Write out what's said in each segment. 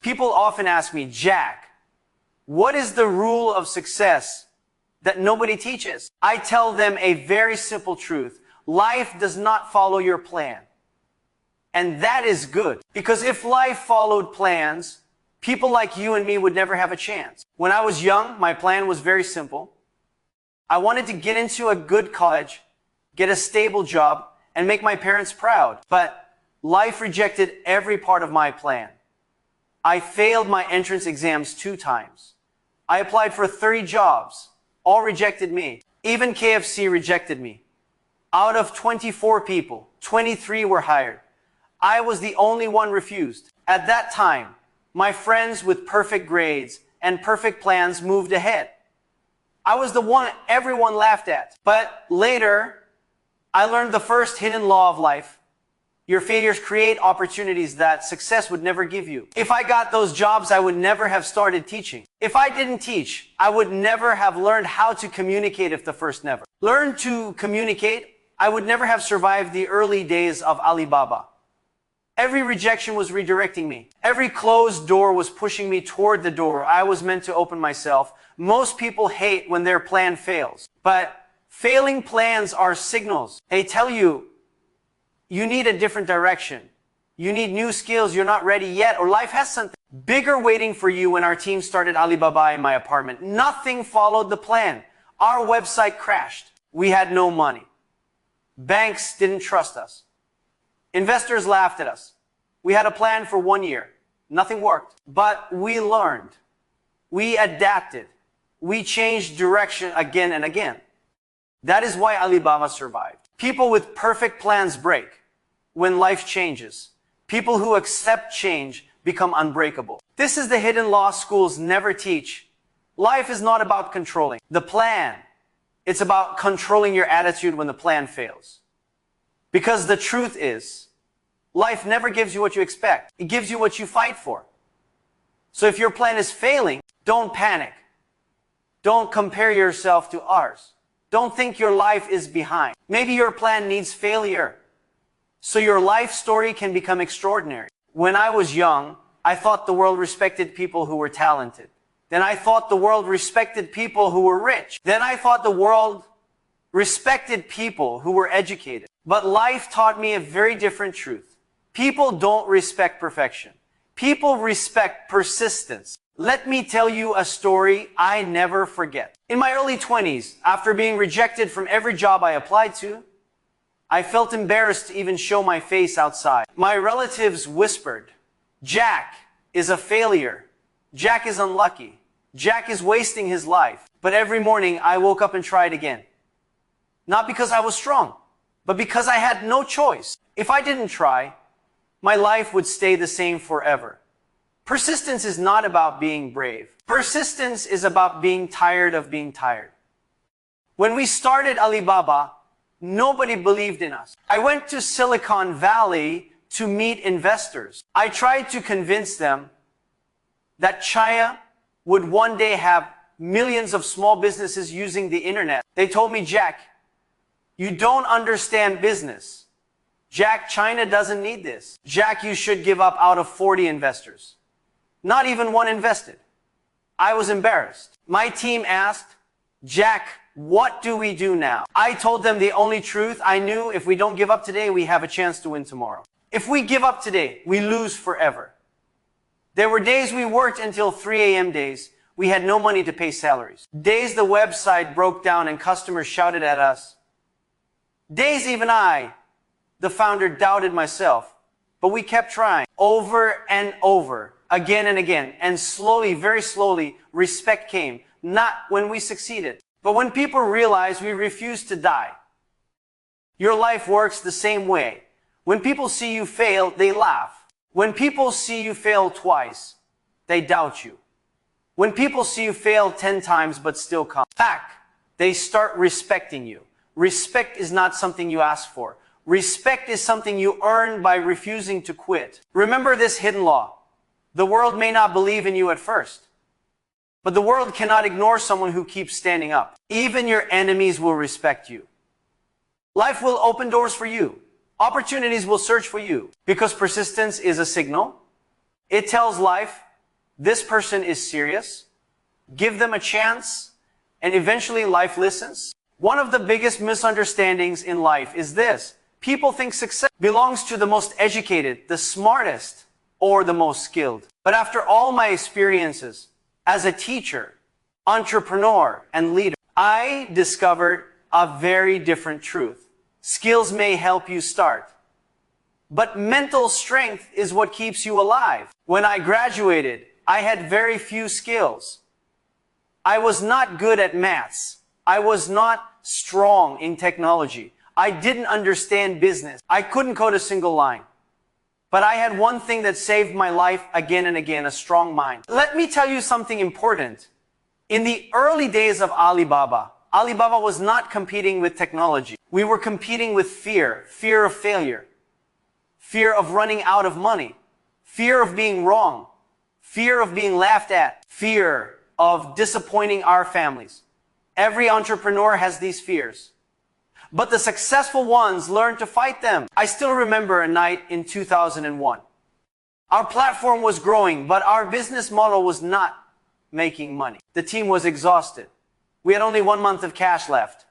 People often ask me, Jack, what is the rule of success that nobody teaches? I tell them a very simple truth. Life does not follow your plan. And that is good. Because if life followed plans, people like you and me would never have a chance. When I was young, my plan was very simple. I wanted to get into a good college, get a stable job, and make my parents proud. But life rejected every part of my plan. I failed my entrance exams 2 times. I applied for 30 jobs. All rejected me. Even KFC rejected me. Out of 24 people, 23 were hired. I was the only one refused. At that time, my friends with perfect grades and perfect plans moved ahead. I was the one everyone laughed at. But later, I learned the first hidden law of life. Your failures create opportunities that success would never give you. If I got those jobs, I would never have started teaching. If I didn't teach, I would never have learned how to communicate if the first never. Learn to communicate, I would never have survived the early days of Alibaba. Every rejection was redirecting me. Every closed door was pushing me toward the door I was meant to open myself. Most people hate when their plan fails. But failing plans are signals. They tell you, you need a different direction. You need new skills. You're not ready yet, or life has something bigger waiting for you. When our team started Alibaba in my apartment, nothing followed the plan. Our website crashed. We had no money. Banks didn't trust us. Investors laughed at us. We had a plan for 1 year. Nothing worked. But we learned. We adapted. We changed direction again and again. That is why Alibaba survived. People with perfect plans break when life changes. People who accept change become unbreakable. This is the hidden law schools never teach. Life is not about controlling the plan. It's about controlling your attitude when the plan fails. Because the truth is, life never gives you what you expect. It gives you what you fight for. So if your plan is failing, don't panic. Don't compare yourself to ours. Don't think your life is behind. Maybe your plan needs failure, so your life story can become extraordinary. When I was young, I thought the world respected people who were talented. Then I thought the world respected people who were rich. Then I thought the world respected people who were educated. But life taught me a very different truth. People don't respect perfection. People respect persistence. Let me tell you a story I never forget. In my early 20s, after being rejected from every job I applied to, I felt embarrassed to even show my face outside. My relatives whispered, Jack is a failure. Jack is unlucky. Jack is wasting his life. But every morning I woke up and tried again. Not because I was strong, but because I had no choice. If I didn't try, my life would stay the same forever. Persistence is not about being brave. Persistence is about being tired of being tired. When we started Alibaba, nobody believed in us. I went to Silicon Valley to meet investors. I tried to convince them that China would one day have millions of small businesses using the internet. They told me, Jack, you don't understand business. Jack, China doesn't need this. Jack, you should give up. Out of 40 investors, not even one invested. I was embarrassed. My team asked, Jack, what do we do now? I told them the only truth. I knew if we don't give up today, we have a chance to win tomorrow. If we give up today, we lose forever. There were days we worked until 3 a.m. days. We had no money to pay salaries. Days the website broke down and customers shouted at us. Days even I, the founder, doubted myself. But we kept trying over and over, again and again. And slowly, very slowly, respect came. Not when we succeeded, but when people realized we refused to die. Your life works the same way. When people see you fail, they laugh. When people see you fail twice, they doubt you. When people see you fail 10 times but still come back, they start respecting you. Respect is not something you ask for. Respect is something you earn by refusing to quit. Remember this hidden law. The world may not believe in you at first, but the world cannot ignore someone who keeps standing up. Even your enemies will respect you. Life will open doors for you. Opportunities will search for you. Because persistence is a signal. It tells life, This person is serious. Give them a chance, and eventually life listens. One of the biggest misunderstandings in life is this. People think success belongs to the most educated, the smartest, or the most skilled. But after all my experiences as a teacher, entrepreneur, and leader, I discovered a very different truth. Skills may help you start, but mental strength is what keeps you alive. When I graduated, I had very few skills. I was not good at maths. I was not strong in technology. I didn't understand business. I couldn't code a single line. But I had one thing that saved my life again and again, a strong mind. Let me tell you something important. In the early days of Alibaba, Alibaba was not competing with technology. We were competing with fear. Fear of failure. Fear of running out of money. Fear of being wrong. Fear of being laughed at. Fear of disappointing our families. Every entrepreneur has these fears. But the successful ones learn to fight them. I still remember a night in 2001. Our platform was growing, but our business model was not making money. The team was exhausted. We had only 1 month of cash left.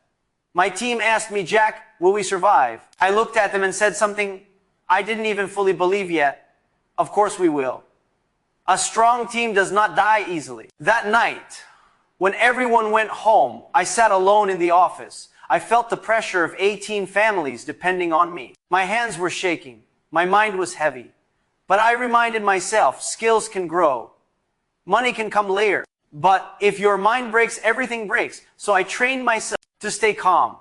My team asked me, Jack, will we survive? I looked at them and said something I didn't even fully believe yet. Of course we will. A strong team does not die easily. That night, when everyone went home, I sat alone in the office. I felt the pressure of 18 families depending on me. My hands were shaking. My mind was heavy. But I reminded myself, skills can grow. Money can come later. But if your mind breaks, everything breaks. So I trained myself to stay calm,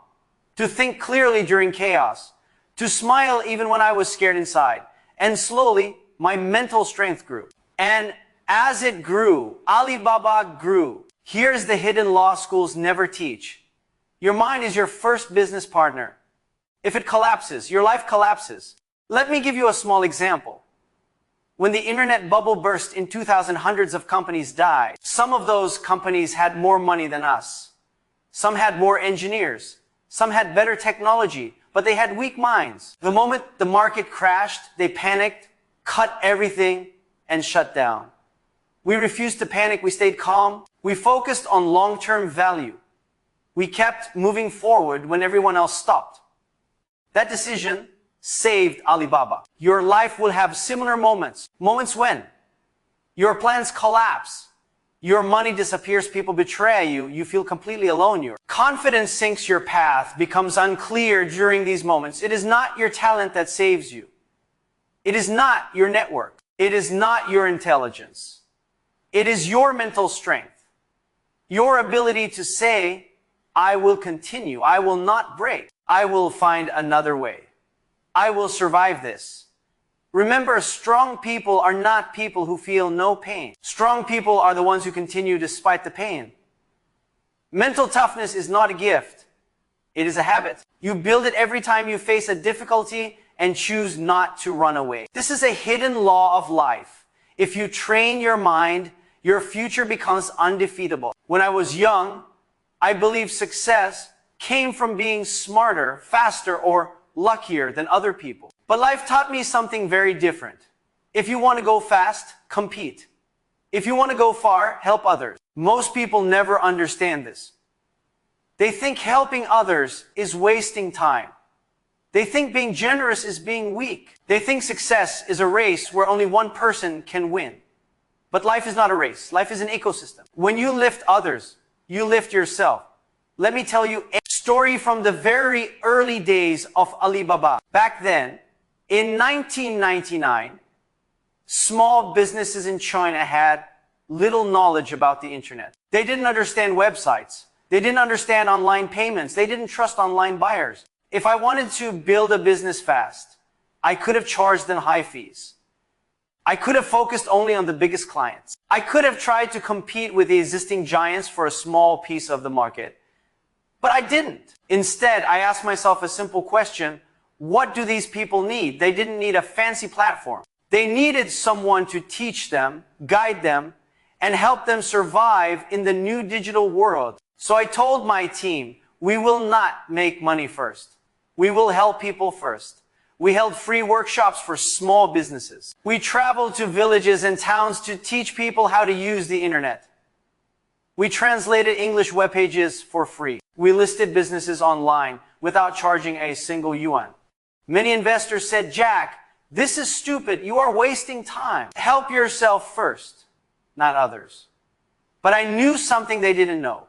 to think clearly during chaos, to smile even when I was scared inside. And slowly, my mental strength grew. And as it grew, Alibaba grew. Here's the hidden law schools never teach. Your mind is your first business partner. If it collapses, your life collapses. Let me give you a small example. When the internet bubble burst in 2000, hundreds of companies died. Some of those companies had more money than us. Some had more engineers. Some had better technology, but they had weak minds. The moment the market crashed, they panicked, cut everything, and shut down. We refused to panic. We stayed calm. We focused on long-term value. We kept moving forward when everyone else stopped. That decision saved Alibaba. Your life will have similar moments. Moments when your plans collapse, your money disappears, people betray you, you feel completely alone. Your confidence sinks, your path becomes unclear during these moments. It is not your talent that saves you. It is not your network. It is not your intelligence. It is your mental strength. Your ability to say, I will continue. I will not break. I will find another way. I will survive this. Remember, strong people are not people who feel no pain. Strong people are the ones who continue despite the pain. Mental toughness is not a gift. It is a habit. You build it every time you face a difficulty and choose not to run away. This is a hidden law of life. If you train your mind, your future becomes undefeatable. When I was young, I believe success came from being smarter, faster, or luckier than other people. But life taught me something very different. If you want to go fast, compete. If you want to go far, help others. Most people never understand this. They think helping others is wasting time. They think being generous is being weak. They think success is a race where only one person can win. But life is not a race. Life is an ecosystem. When you lift others, you lift yourself. Let me tell you a story from the very early days of Alibaba. Back then, in 1999, small businesses in China had little knowledge about the internet. They didn't understand websites. They didn't understand online payments. They didn't trust online buyers. If I wanted to build a business fast, I could have charged them high fees. I could have focused only on the biggest clients. I could have tried to compete with the existing giants for a small piece of the market. But I didn't. Instead, I asked myself a simple question. What do these people need? They didn't need a fancy platform. They needed someone to teach them, guide them, and help them survive in the new digital world. So I told my team, we will not make money first. We will help people first. We held free workshops for small businesses. We traveled to villages and towns to teach people how to use the internet. We translated English web pages for free. We listed businesses online without charging a single yuan. Many investors said, "Jack, this is stupid. You are wasting time. Help yourself first, not others." But I knew something they didn't know.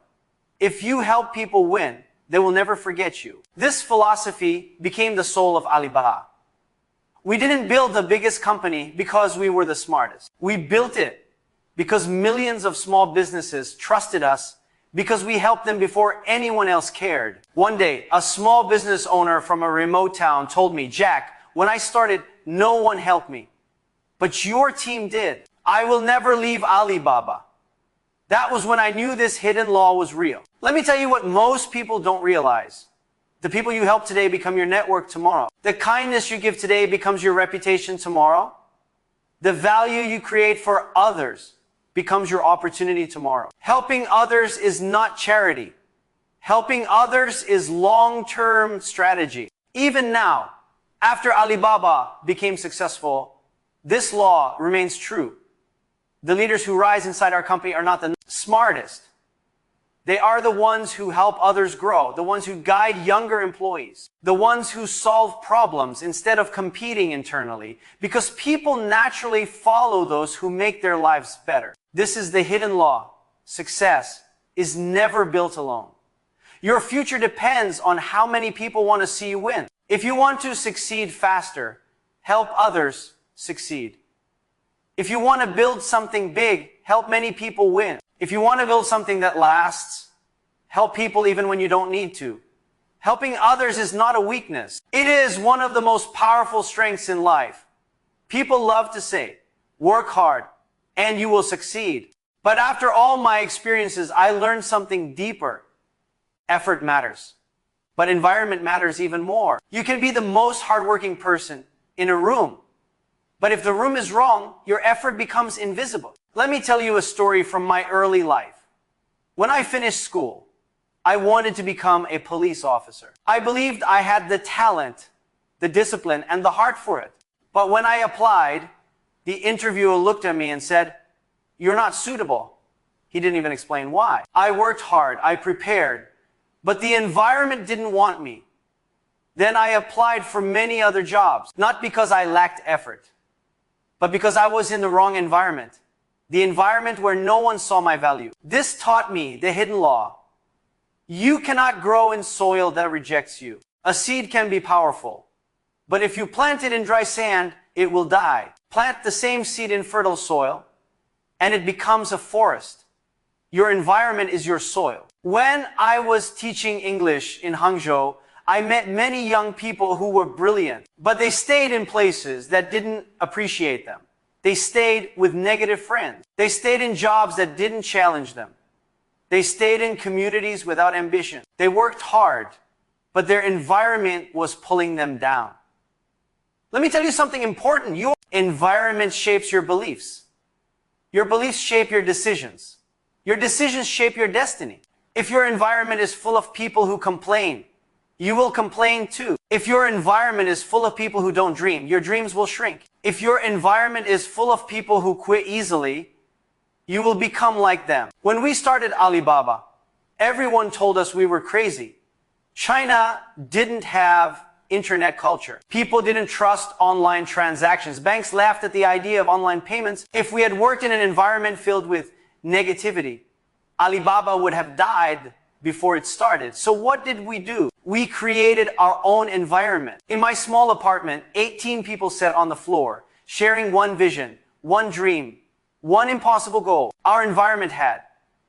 If you help people win, they will never forget you. This philosophy became the soul of Alibaba. We didn't build the biggest company because we were the smartest. We built it because millions of small businesses trusted us because we helped them before anyone else cared. One day, a small business owner from a remote town told me, "Jack, when I started, no one helped me. But your team did. I will never leave Alibaba." That was when I knew this hidden law was real. Let me tell you what most people don't realize. The people you help today become your network tomorrow. The kindness you give today becomes your reputation tomorrow. The value you create for others becomes your opportunity tomorrow. Helping others is not charity. Helping others is long-term strategy. Even now, after Alibaba became successful, this law remains true. The leaders who rise inside our company are not the smartest. They are the ones who help others grow, the ones who guide younger employees, the ones who solve problems instead of competing internally, because people naturally follow those who make their lives better. This is the hidden law. Success is never built alone. Your future depends on how many people want to see you win. If you want to succeed faster, help others succeed. If you want to build something big, help many people win. If you want to build something that lasts, help people even when you don't need to. Helping others is not a weakness. It is one of the most powerful strengths in life. People love to say, "Work hard and you will succeed." But after all my experiences, I learned something deeper. Effort matters, but environment matters even more. You can be the most hardworking person in a room, but if the room is wrong, your effort becomes invisible. Let me tell you a story from my early life. When I finished school, I wanted to become a police officer. I believed I had the talent, the discipline, and the heart for it. But when I applied, the interviewer looked at me and said, "You're not suitable." He didn't even explain why. I worked hard, I prepared, but the environment didn't want me. Then I applied for many other jobs, not because I lacked effort, but because I was in the wrong environment. The environment where no one saw my value. This taught me the hidden law. You cannot grow in soil that rejects you. A seed can be powerful, but if you plant it in dry sand, it will die. Plant the same seed in fertile soil, and it becomes a forest. Your environment is your soil. When I was teaching English in Hangzhou, I met many young people who were brilliant, but they stayed in places that didn't appreciate them. They stayed with negative friends. They stayed in jobs that didn't challenge them. They stayed in communities without ambition. They worked hard, but their environment was pulling them down. Let me tell you something important. Your environment shapes your beliefs. Your beliefs shape your decisions. Your decisions shape your destiny. If your environment is full of people who complain, you will complain too. If your environment is full of people who don't dream, your dreams will shrink. If your environment is full of people who quit easily, you will become like them. When we started Alibaba, everyone told us we were crazy. China didn't have internet culture. People didn't trust online transactions. Banks laughed at the idea of online payments. If we had worked in an environment filled with negativity, Alibaba would have died before it started. So what did we do? We created our own environment. In my small apartment, 18 people sat on the floor, sharing one vision, one dream, one impossible goal. Our environment had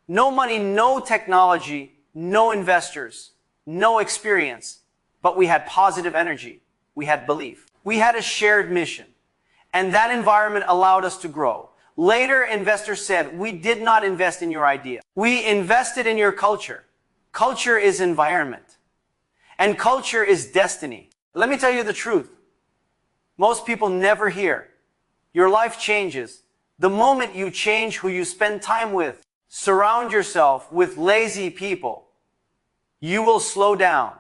no money, no technology, no investors, no experience, but we had positive energy. We had belief. We had a shared mission, and that environment allowed us to grow. Later, investors said, "We did not invest in your idea. We invested in your culture." Culture is environment, and culture is destiny. Let me tell you the truth. Most people never hear. Your life changes the moment you change who you spend time with. Surround yourself with lazy people. You will slow down.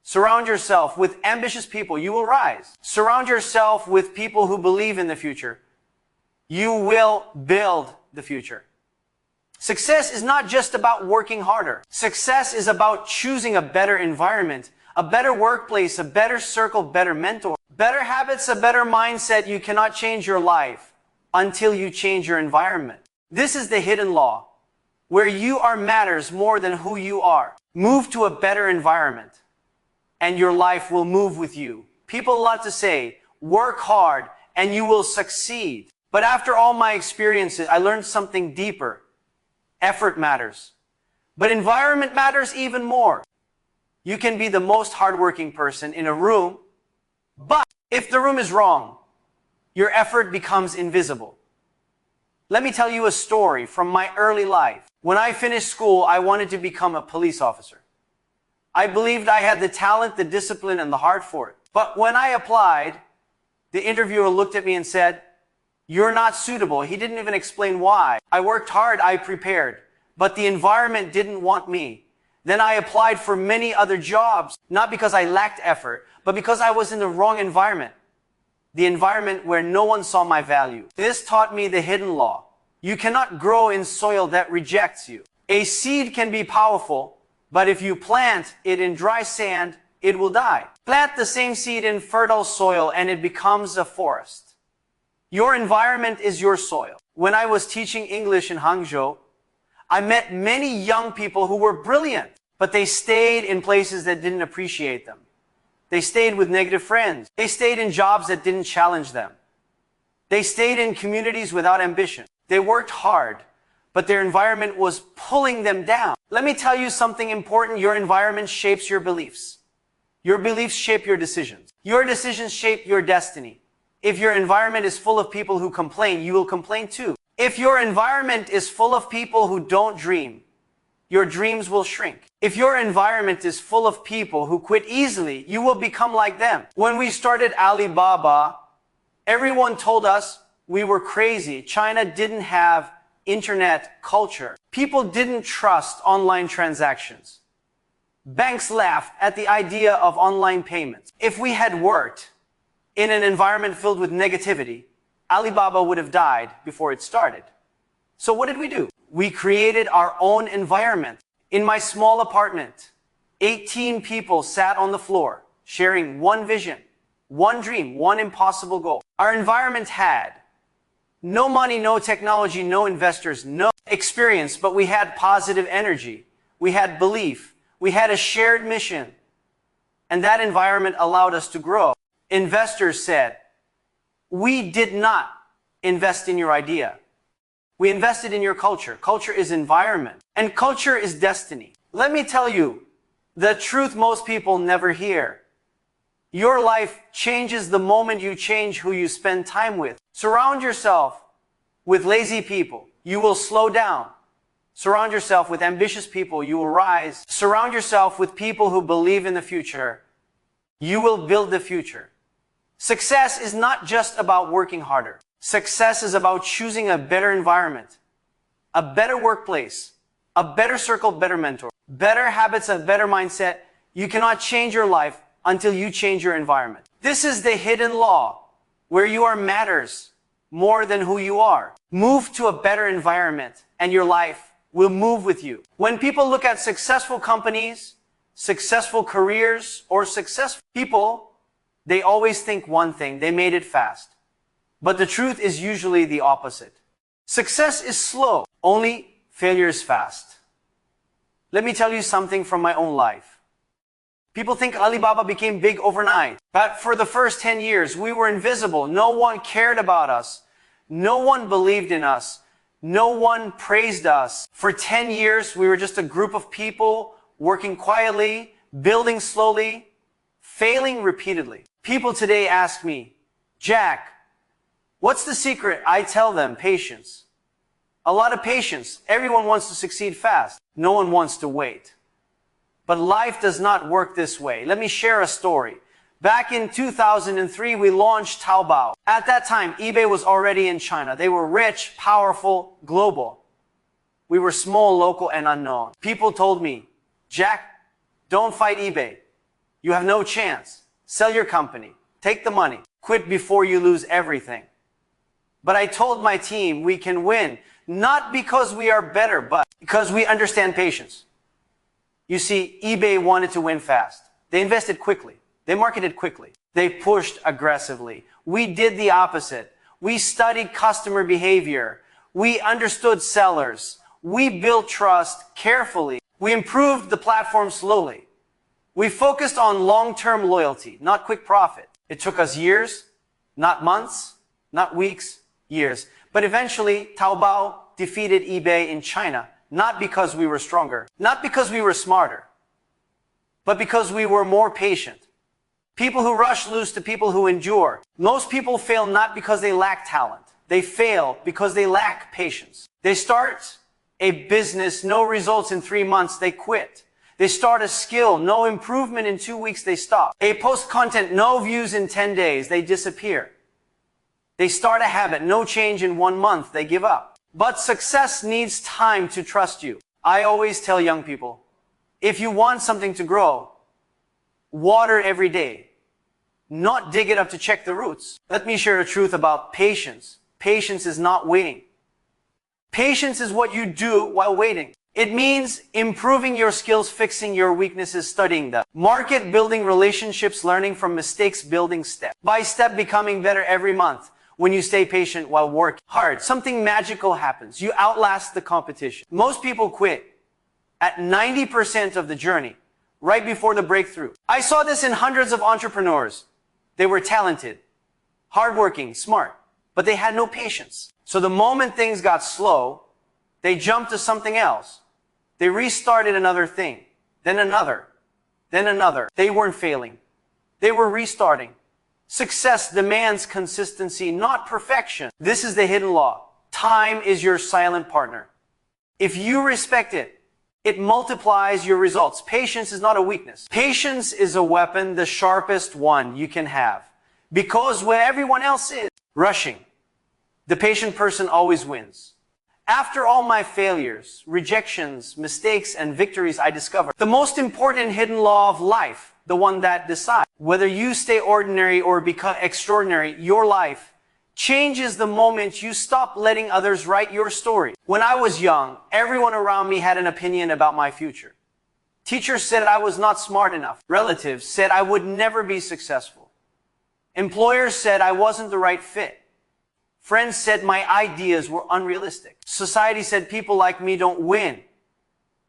Surround yourself with ambitious people, you will rise. Surround yourself with people who believe in the future. You will build the future. Success is not just about working harder. Success is about choosing a better environment, a better workplace, a better circle, better mentor, better habits, a better mindset. You cannot change your life until you change your environment. This is the hidden law, where you are matters more than who you are. Move to a better environment, and your life will move with you. People love to say, work hard and you will succeed. But after all my experiences, I learned something deeper. Effort matters. But environment matters even more. You can be the most hardworking person in a room, but if the room is wrong, your effort becomes invisible. Let me tell you a story from my early life. When I finished school, I wanted to become a police officer. I believed I had the talent, the discipline, and the heart for it. But when I applied, the interviewer looked at me and said, "You're not suitable." He didn't even explain why. I worked hard, I prepared, but the environment didn't want me. Then I applied for many other jobs, not because I lacked effort, but because I was in the wrong environment. The environment where no one saw my value. This taught me the hidden law. You cannot grow in soil that rejects you. A seed can be powerful, but if you plant it in dry sand, it will die. Plant the same seed in fertile soil and it becomes a forest. Your environment is your soil. When I was teaching English in Hangzhou, I met many young people who were brilliant, but they stayed in places that didn't appreciate them. They stayed with negative friends. They stayed in jobs that didn't challenge them. They stayed in communities without ambition. They worked hard, but their environment was pulling them down. Let me tell you something important. Your environment shapes your beliefs. Your beliefs shape your decisions. Your decisions shape your destiny. If your environment is full of people who complain, you will complain too. If your environment is full of people who don't dream, your dreams will shrink. If your environment is full of people who quit easily, you will become like them. When we started Alibaba, everyone told us we were crazy. China didn't have internet culture. People didn't trust online transactions. Banks laughed at the idea of online payments. If we had worked in an environment filled with negativity, Alibaba would have died before it started. So what did we do? We created our own environment. In my small apartment, 18 people sat on the floor, sharing one vision, one dream, one impossible goal. Our environment had no money, no technology, no investors, no experience, but we had positive energy. We had belief. We had a shared mission. And that environment allowed us to grow. Investors said, "We did not invest in your idea. We invested in your culture." Culture is environment, and culture is destiny. Let me tell you the truth most people never hear. Your life changes the moment you change who you spend time with. Surround yourself with lazy people. You will slow down. Surround yourself with ambitious people. You will rise. Surround yourself with people who believe in the future. You will build the future. Success is not just about working harder. Success is about choosing a better environment, a better workplace, a better circle, better mentor, better habits, a better mindset. You cannot change your life until you change your environment. This is the hidden law, where you are matters more than who you are. Move to a better environment and your life will move with you. When people look at successful companies, successful careers, or successful people, they always think one thing: they made it fast. But the truth is usually the opposite. Success is slow, only failure is fast. Let me tell you something from my own life. People think Alibaba became big overnight. But for the first 10 years, we were invisible. No one cared about us. No one believed in us. No one praised us. For 10 years, we were just a group of people working quietly, building slowly, failing repeatedly. People today ask me, "Jack, what's the secret?" I tell them, patience. A lot of patience. Everyone wants to succeed fast. No one wants to wait. But life does not work this way. Let me share a story. Back in 2003, we launched Taobao. At that time, eBay was already in China. They were rich, powerful, global. We were small, local, and unknown. People told me, "Jack, don't fight eBay. You have no chance. Sell your company. Take the money. Quit before you lose everything. But I told my team we can win, not because we are better, but because we understand patience. You see, eBay wanted to win fast. They invested quickly. They marketed quickly. They pushed aggressively. We did the opposite. We studied customer behavior. We understood sellers. We built trust carefully. We improved the platform slowly. We focused on long-term loyalty, not quick profit. It took us years, not months, not weeks, years. But eventually, Taobao defeated eBay in China, not because we were stronger, not because we were smarter, but because we were more patient. People who rush lose to people who endure. Most people fail not because they lack talent. They fail because they lack patience. They start a business, no results in 3 months, they quit. They start a skill, no improvement in 2 weeks, they stop. They post content, no views in 10 days, they disappear. They start a habit, no change in 1 month, they give up. But success needs time to trust you. I always tell young people, if you want something to grow, water every day, not dig it up to check the roots. Let me share a truth about patience. Patience is not waiting. Patience is what you do while waiting. It means improving your skills, fixing your weaknesses, studying them. Market building relationships, learning from mistakes, building step by step, becoming better every month. When you stay patient while working hard, something magical happens. You outlast the competition. Most people quit at 90% of the journey, right before the breakthrough. I saw this in hundreds of entrepreneurs. They were talented, hardworking, smart, but they had no patience. So the moment things got slow, they jumped to something else. They restarted another thing, then another, then another. They weren't failing. They were restarting. Success demands consistency, not perfection. This is the hidden law. Time is your silent partner. If you respect it, it multiplies your results. Patience is not a weakness. Patience is a weapon, the sharpest one you can have. Because when everyone else is rushing, the patient person always wins. After all my failures, rejections, mistakes, and victories, I discovered the most important hidden law of life, the one that decides whether you stay ordinary or become extraordinary. Your life changes the moment you stop letting others write your story. When I was young, everyone around me had an opinion about my future. Teachers said I was not smart enough. Relatives said I would never be successful. Employers said I wasn't the right fit. Friends said my ideas were unrealistic. Society said people like me don't win.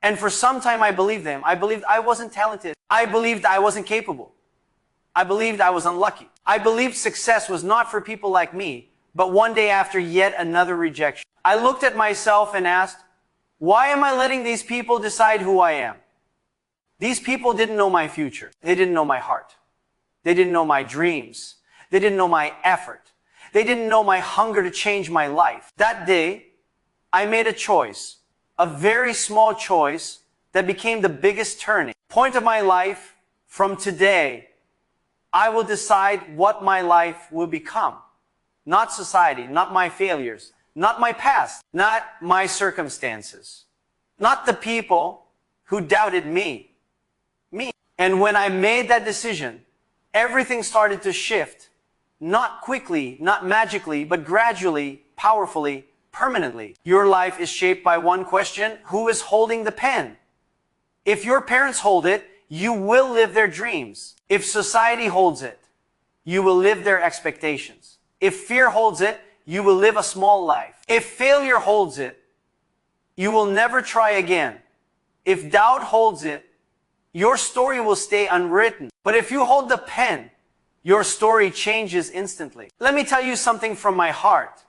And for some time I believed them. I believed I wasn't talented. I believed I wasn't capable. I believed I was unlucky. I believed success was not for people like me. But one day, after yet another rejection, I looked at myself and asked, why am I letting these people decide who I am? These people didn't know my future. They didn't know my heart. They didn't know my dreams. They didn't know my effort. They didn't know my hunger to change my life. That day, I made a choice, a very small choice that became the biggest turning point of my life. From today, I will decide what my life will become. Not society, not my failures, not my past, not my circumstances, not the people who doubted me. Me. And when I made that decision, everything started to shift. Not quickly, not magically, but gradually, powerfully, permanently. Your life is shaped by one question: who is holding the pen? If your parents hold it, you will live their dreams. If society holds it, you will live their expectations. If fear holds it, you will live a small life. If failure holds it, you will never try again. If doubt holds it, your story will stay unwritten. But if you hold the pen, your story changes instantly. Let me tell you something from my heart.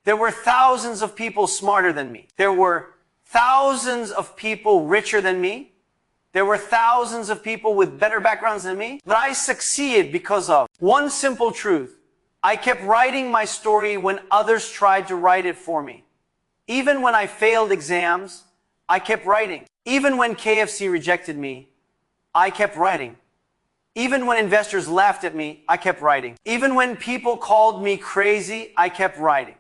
There were thousands of people smarter than me. There were thousands of people richer than me. There were thousands of people with better backgrounds than me. But I succeeded because of one simple truth. I kept writing my story when others tried to write it for me. Even when I failed exams, I kept writing. Even when KFC rejected me, I kept writing. Even when investors laughed at me, I kept writing. Even when people called me crazy, I kept writing.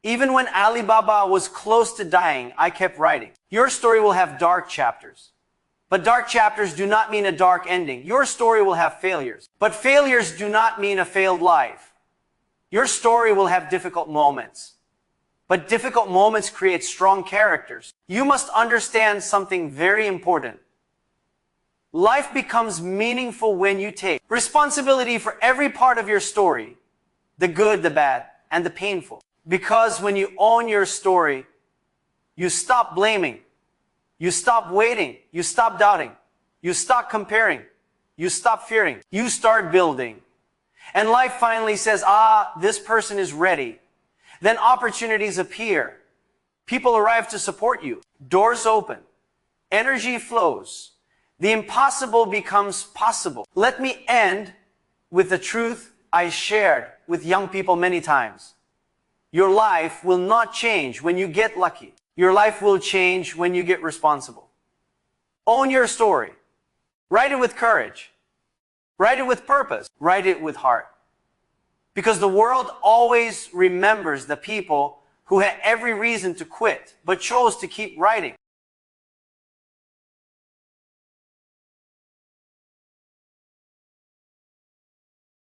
Even when Alibaba was close to dying, I kept writing. Your story will have dark chapters. But dark chapters do not mean a dark ending. Your story will have failures. But failures do not mean a failed life. Your story will have difficult moments. But difficult moments create strong characters. You must understand something very important. Life becomes meaningful when you take responsibility for every part of your story, the good, the bad, and the painful. Because when you own your story, you stop blaming, you stop waiting, you stop doubting, you stop comparing, you stop fearing, you start building. And life finally says, this person is ready. Then opportunities appear. People arrive to support you. Doors open. Energy flows. The impossible becomes possible. Let me end with the truth I shared with young people many times. Your life will not change when you get lucky. Your life will change when you get responsible. Own your story. Write it with courage. Write it with purpose. Write it with heart. Because the world always remembers the people who had every reason to quit, but chose to keep writing.